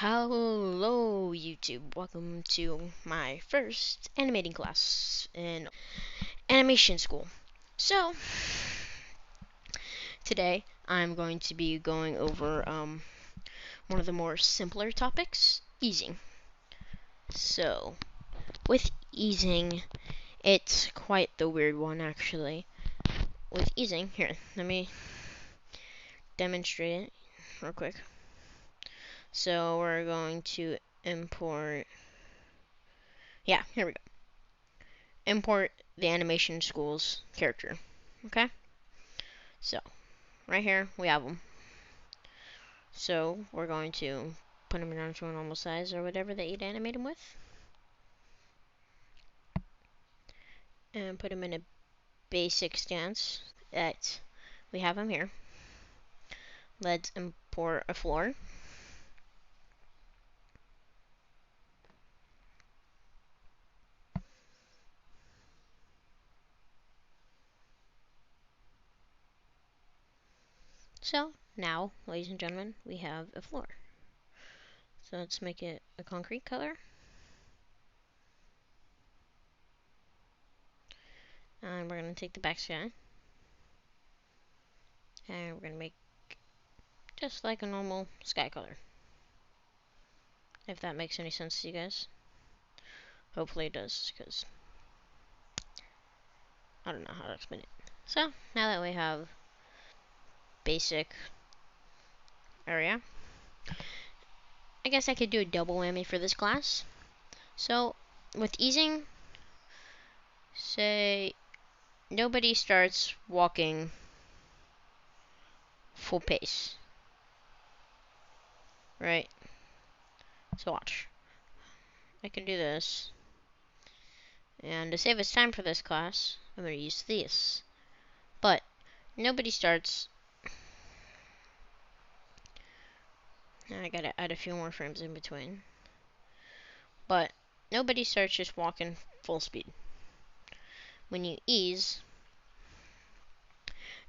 Hello YouTube, welcome to my first animating class in animation school. So, today I'm going to be going over one of the more simpler topics, easing. So, with easing, it's quite the weird one actually. With easing, here, let me demonstrate it real quick. So, we're going to import, here we go. Import the animation school's character. Okay? So, right here, we have them. So, we're going to put them down to a normal size or whatever that you'd animate them with. And put them in a basic stance that we have them here. Let's import a floor. So, now, ladies and gentlemen, we have a floor. So, let's make it a concrete color. And we're going to take the back sky. And we're going to make just like a normal sky color. If that makes any sense to you guys. Hopefully it does, because I don't know how to explain it. So, now that we have basic area, I guess I could do a double whammy for this class. So, with easing, say nobody starts walking full pace, right? So watch. I can do this. And to save us time for this class, I'm going to use this. But nobody starts. I gotta add a few more frames in between. But nobody starts just walking full speed. When you ease,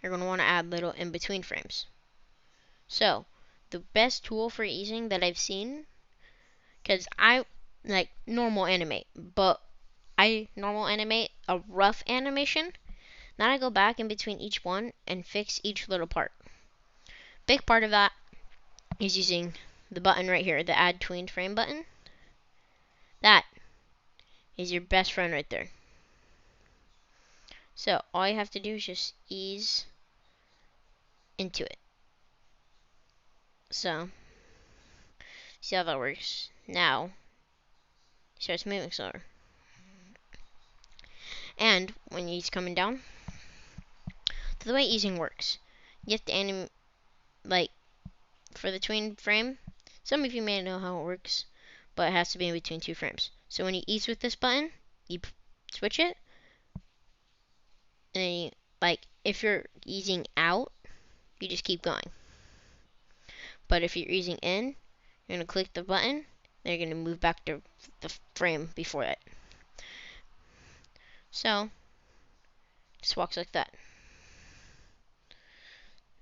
you're going to want to add little in-between frames. So, the best tool for easing that I've seen, because I like normal animate, but I normal animate a rough animation, then I go back in between each one and fix each little part. Big part of that is using the button right here, the add tween frame button. That is your best friend right there. So all you have to do is just ease into it. So see how that works. Now it starts moving slower. And when he's coming down, so the way easing works, you have to like for the tween frame. Some of you may know how it works, but it has to be in between two frames. So when you ease with this button, you switch it, and then you, like if you're easing out, you just keep going. But if you're easing in, you're gonna click the button, then you're gonna move back to the frame before it. So just walks like that.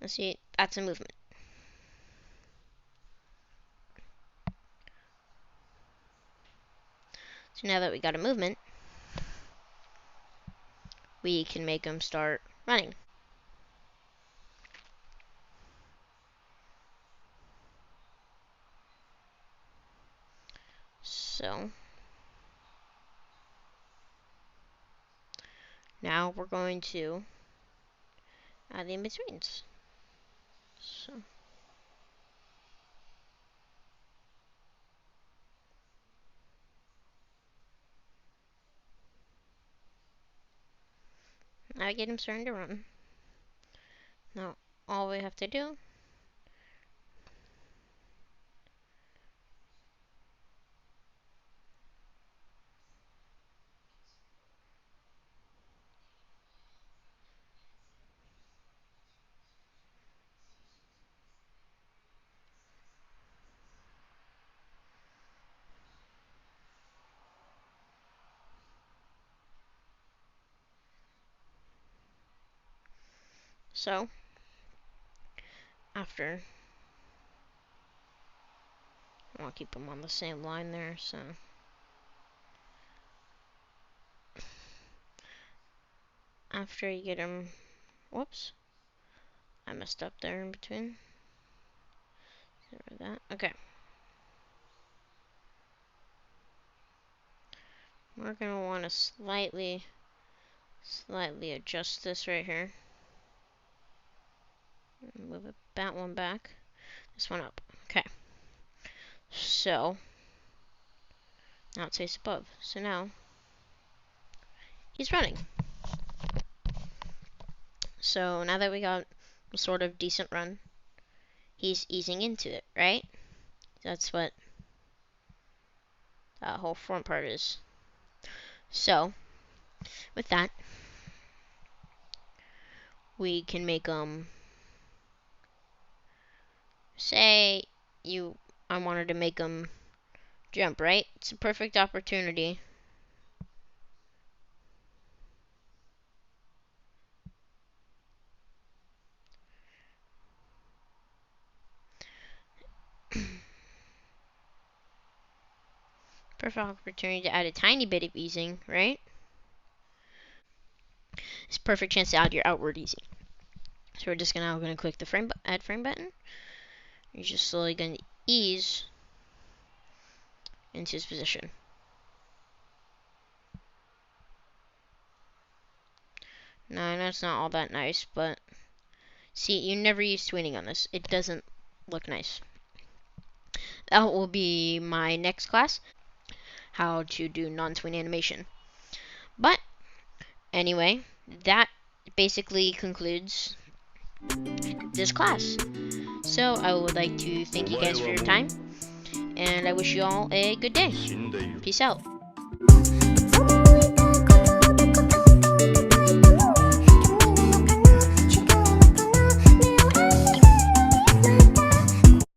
Let's see, that's a movement. So now that we got a movement, we can make them start running. So now we're going to add the in-betweens. So now I get him starting to run. Now all we have to do so after I want to keep them on the same line there, so. After you get them, whoops, I messed up there in between. That. Okay. We're gonna want to slightly adjust this right here. Move it, that one back, this one up. Okay. So now it says above. So now he's running. So now that we got a sort of decent run, he's easing into it, right? That's what that whole front part is. So with that, we can make say I wanted to make him jump, right? It's a perfect opportunity. Perfect opportunity to add a tiny bit of easing, right? It's a perfect chance to add your outward easing. So we're just now going to click the add frame button. You're just slowly going to ease into his position. Now, I know it's not all that nice, but see, you never use tweening on this. It doesn't look nice. That will be my next class, how to do non-tween animation. But anyway, that basically concludes this class. So I would like to thank you guys for your time, and I wish you all a good day. Peace out.